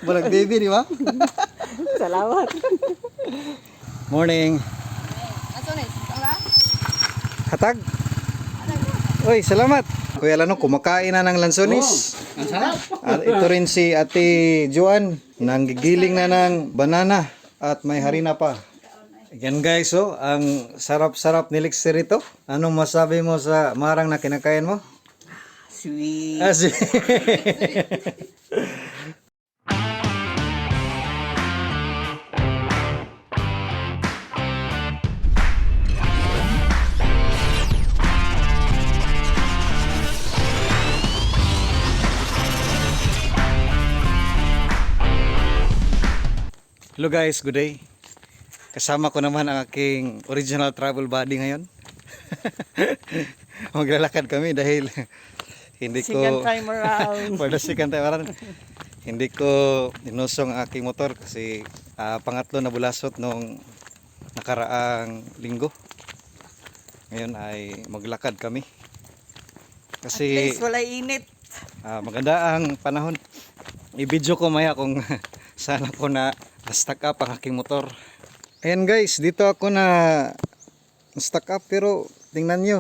Balag baby, di ba? Salamat. Morning. Aso na, tanga? Hatag. Uy, salamat. Kuya Lano, kumakain na ng lansonis. Ang sarap. At ito rin si Ate Joan, nanggigiling na ng banana at may harina pa. Yan guys, oh, ang sarap-sarap ni Lixer ito. Anong masabi mo sa marang na kinakain mo? Sweet. Hello guys, good day. Kasama ko naman ang aking original travel buddy ngayon. Maglalakad kami dahil hindi ko Second time around. for the second time around. Hindi ko inusong ang aking motor kasi pangatlo na bulasot nung nakaraang linggo. Ngayon ay maglakad kami. At Kasi least wala init. maganda ang panahon. I-video ko maya kung saan ako na stuck up ang aking motor. Ayan guys, dito ako na stuck up pero tingnan nyo.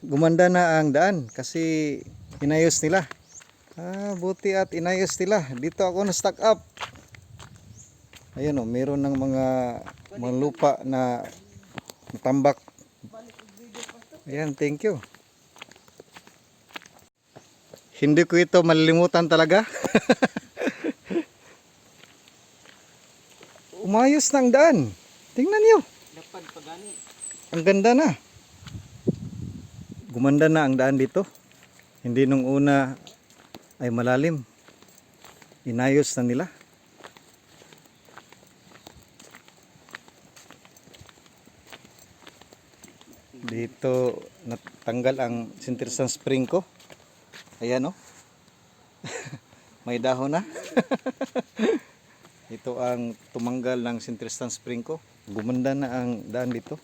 Gumanda na ang daan kasi inayos nila. Buti at inayos nila. Dito ako na stuck up. Ayan o, meron ng mga lupa na tambak. Ayan, thank you. Hindi ko ito malilimutan talaga. Umayos na ang daan. Tingnan nyo. Dapat pagani. Ang ganda na. Gumanda na ang daan dito. Hindi nung una ay malalim. Inayos na nila. Dito natanggal ang sintersan spring ko. Ayan o. May dahon na. Ito ang tumanggal ng sintersan spring ko. Gumanda na ang daan dito.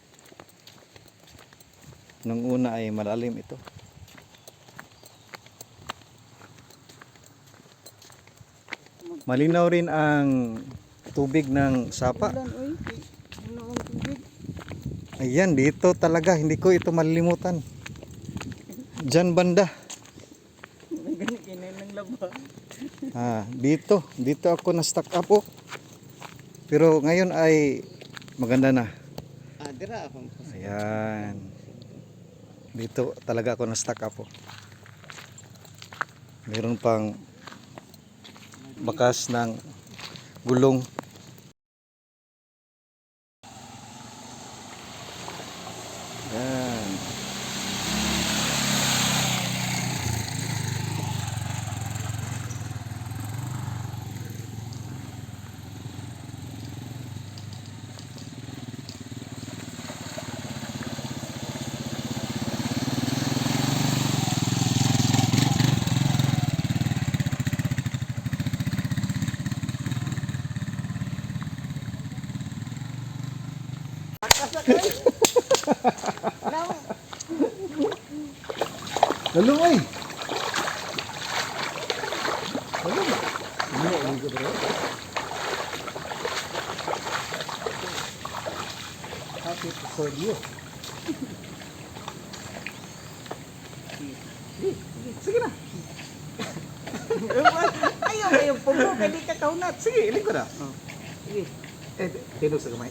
Nung una ay malalim ito. Malinaw rin ang tubig ng sapa. Ayan, dito talaga. Hindi ko ito malilimutan. Diyan banda. Dito ako na stuck up oh. Pero ngayon ay maganda na. Dira ako. Ayan. Dito talaga ako na stuck up oh. Meron pang bakas ng gulong. Ayan. Lalo ay. Lalo. Ano ko bro? Happy for you. Sige na. Ayaw, ayaw po mo. Kaya di ka kaunat. Sige, iling ko na. Sige. Tinog sa kamay.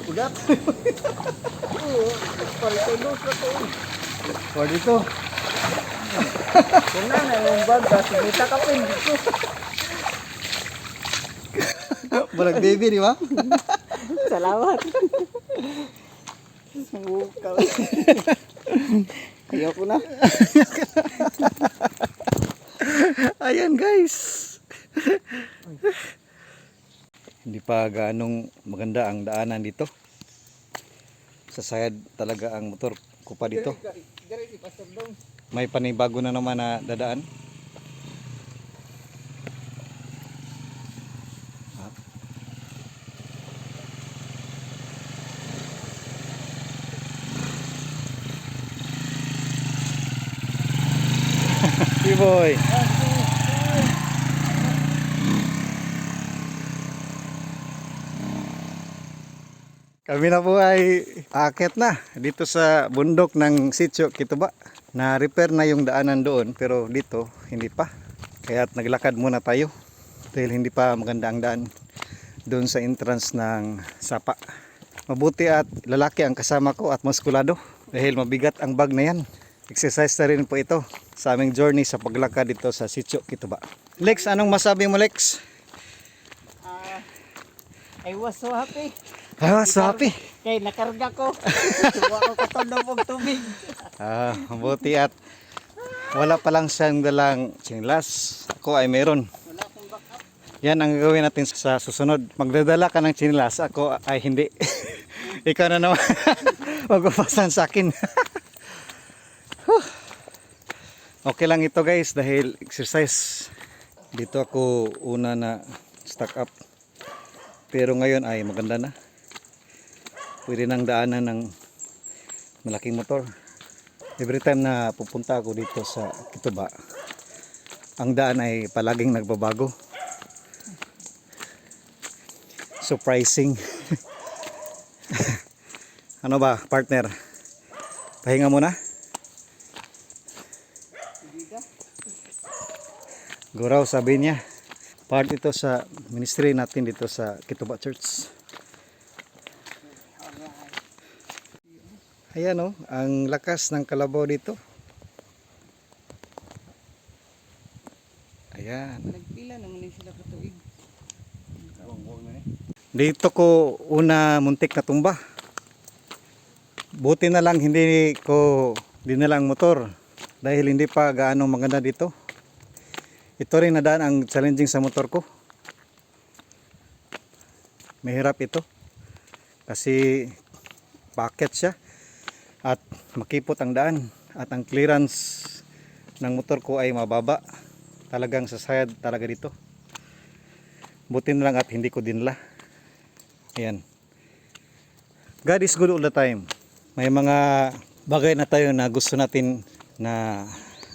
Ugat. Oo. Palitilos na to. For dito. Kung na yung bag, sinita ka pa dito. Balag baby, di ba? Salamat. Sumukaw. Ayaw ko na. Ayan guys. Hindi pa gaanong maganda ang daanan dito. Sasayad talaga ang motor ko pa dito. May panibago na naman na dadaan. Boy. Kami na po ay aakyat na dito sa bundok ng Sitio Kituba. Na-repair na yung daanan doon pero dito hindi pa. Kaya naglakad muna tayo dahil hindi pa maganda ang daan doon sa entrance ng Sapa. Mabuti at lalaki ang kasama ko at muskulado dahil mabigat ang bag na yan. Exercise na rin po ito sa aming journey sa paglakad dito sa Sitio Kituba. Lex, anong masabi mo Lex? I was so happy. Ah, so happy. Kay nakarga ko. Tuwa ko katondo pong tubig. Mabuti at wala pa lang siyang dalang chinilas. Ako ay meron. Wala akong backup. Yan ang gagawin natin sa susunod. Magdadala ka ng chinilas, ako ay hindi. Ikaw na naman. Magpapasan sa akin. Okay lang ito guys dahil exercise. Dito ako una na stack up. Pero ngayon ay maganda na. Pwede nang daanan ng malaking motor. Every time na pupunta ako dito sa Kituba, ang daan ay palaging nagbabago. Surprising. Ano ba, partner? Pahinga muna? Guraw sabi niya. Part ito sa ministry natin dito sa Kituba Church. Ayan o, ang lakas ng kalabaw dito. Ayan. Nagpila naman sila katuig. Dito ko una muntik na tumba. Buti na lang hindi ko dinala ang motor dahil hindi pa gaano maganda dito. Ito rin nadaan ang challenging sa motor ko. Mahirap ito kasi packet siya at makipot ang daan at ang clearance ng motor ko ay mababa. Talagang sasayad talaga dito. Buti na lang at hindi ko dinala. Ayan. God is good all the time. May mga bagay na tayo na gusto natin na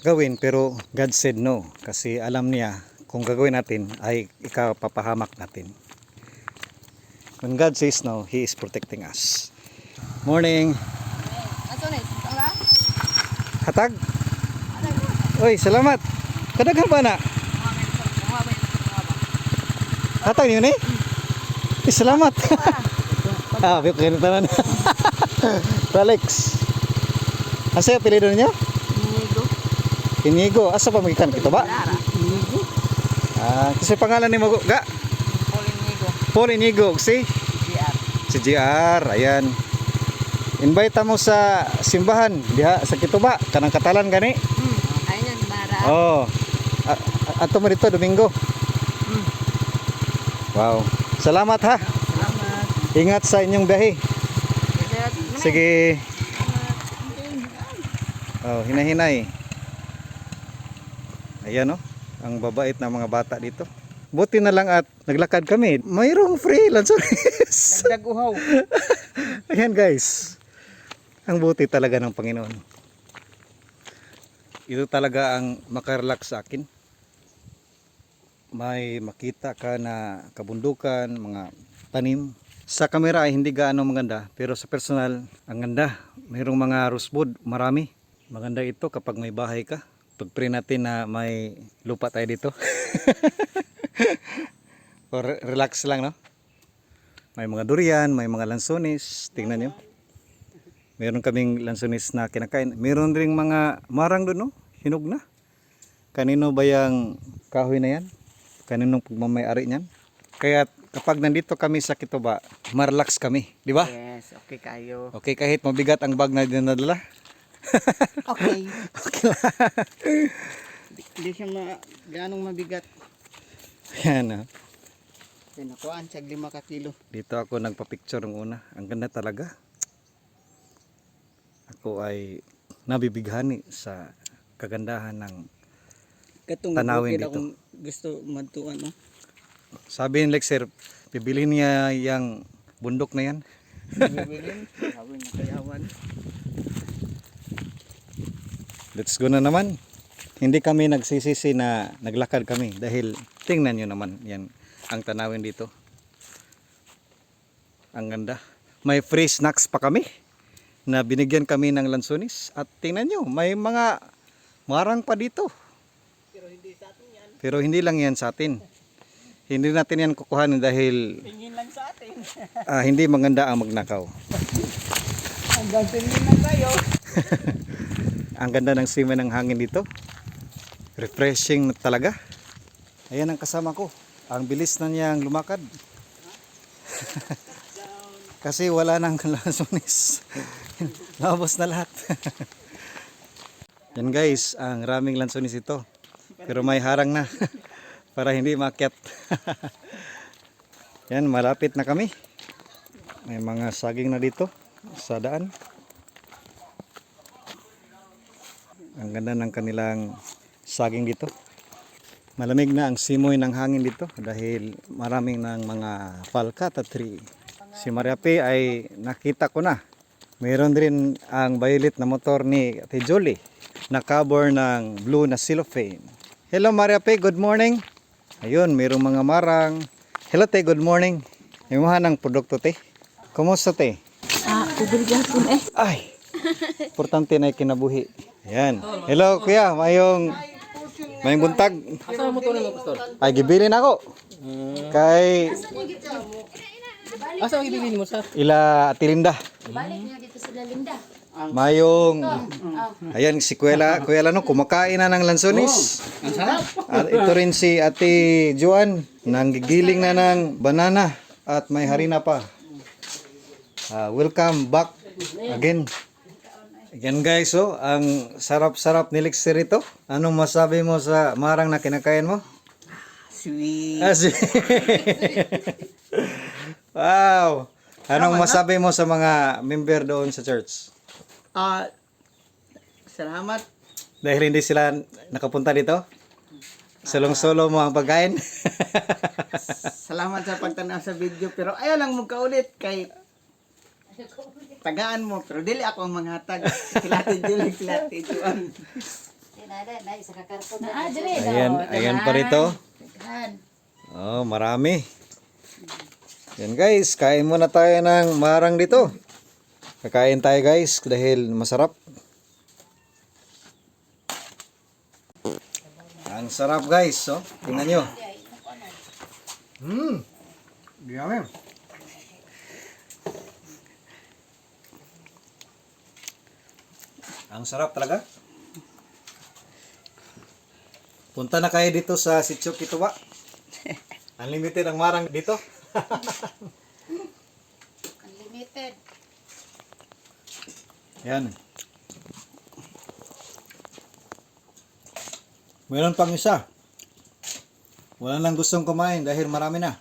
gawin pero God said no kasi alam niya kung gagawin natin ay ikapapahamak natin. When God says no, He is protecting us. Morning. Hatag? Oy, salamat. Kadaghan ba na? Hatag niyo ni? Salamat. Biyo kayo naman. Alex. Asa yung pilido niyo? Inigo. Inigo. Asa pa magikan kito ba? Inigo. Kasi pangalan ni mo ga? Paul Inigo. Paul Inigo. Si? GR. Si GR. Ayan. Invite mo sa simbahan diha sa Kituba. Kanang Katalan gani? Ayun yung bara. Oh. Ato mo dito Domingo. Wow. Salamat ha. Salamat. Ingat sa inyong biyahe. Sige. Oh, hinahinay. Ayan oh, ang babait na mga bata dito. Buti na lang at naglakad kami. Mayroong free lunch service. Dagdag uhaw. Ayan guys. Ang buti talaga ng Panginoon. Ito talaga ang makarelax sa akin. May makita ka na kabundukan, mga tanim. Sa kamera ay hindi gaano maganda, pero sa personal, ang ganda. Mayroong mga rosewood, marami. Maganda ito kapag may bahay ka. Pag-pray natin na may lupa tayo dito. Or relax lang, no? May mga durian, may mga lansones. Tingnan nyo. Meron kaming lansones na kinakain. Meron ring mga marang doon, no? Hinog na. Kanino ba yung kahoy na yan? Kaninong pagmamayari niyan? Kaya kapag nandito kami sa Kituba, marelax kami, di ba? Yes, okay kayo. Okay, kahit mabigat ang bag na dinadala. Okay. Okay lang. Hindi siya ganong mabigat. Yan, Pinakuan siya 5 ka kilo. dito ako nagpa-picture ng una. Ang ganda talaga. Ako ay nabibighani sa kagandahan ng Katong tanawin bukid dito. akong gusto madtuan, no? Sabi ni Lexer, bibili niya yung bundok na yan. Bibilin, sabi na kayawan. Let's go na naman. Hindi kami nagsisisi na naglakad kami dahil tingnan nyo naman yan ang tanawin dito. Ang ganda. may free snacks pa kami na binigyan kami ng lansones. At tingnan nyo, may mga marang pa dito. Pero hindi lang yan sa atin. Hindi natin yan kukuhanin dahil Tingin lang sa atin. hindi maganda ang magnakaw. Hanggang tingin lang tayo. Ang ganda ng simoy ng hangin dito. Refreshing talaga. Ayan ang kasama ko. Ang bilis na niyang lumakad. Kasi wala nang lansones. Naubos na lahat. Yan guys, ang raming lansones ito. Pero may harang na para hindi maakyat. Yan, malapit na kami. May mga saging na dito sa daan. Ang ganda ng kanilang saging dito. Malamig na ang simoy ng hangin dito dahil maraming ng mga palkata tree. Si Maria P ay nakita ko na. Mayroon din ang violet na motor ni Ate Jolie na cover ng blue na cellophane. Hello Maria P, good morning. Ayun, mayroong mga marang. Hello te, good morning. Imuha ng produkto te. Kumusta te? Ubri gapon eh. Ay, importante na kinabuhi. Ayan. Hello kuya, mayong buntag. Asa mo to na pastor? Ay, gibilin ako. Kay Asa ang ibigin mo sa? ila Tilinda. Balik nga dito sa Lalinda. Mayong ayan si Kuya Lano kumakain na ng lansones. Ang sarap. At ito rin si Ate Joan nanggigiling na ng banana at may harina pa. Welcome back again. Again guys, oh, ang sarap-sarap ni Lixir ito. Anong masabi mo sa marang na kinakain mo? Sweet. Wow! Anong masabi mo sa mga member doon sa church? Salamat. Dahil hindi sila nakapunta dito? Sulong-solo mo ang pagkain? Salamat sa pagtanaw sa video pero ayaw lang mo kaulit kay tagaan mo pero dili ako ang manghatag. Sila Julie, sila Juan. Na isa ka karton na. Dire. Ayan pa rito. Oh, marami. Yan guys, kain muna tayo ng marang dito. Kakain tayo guys dahil masarap. Ang sarap guys, oh. Tingnan nyo. Diyami. Ang sarap talaga. Punta na kayo dito sa Sitio Kituwa. Unlimited ang marang dito. Unlimited. Yan. Meron pang isa. Wala nang gustong kumain dahil marami na.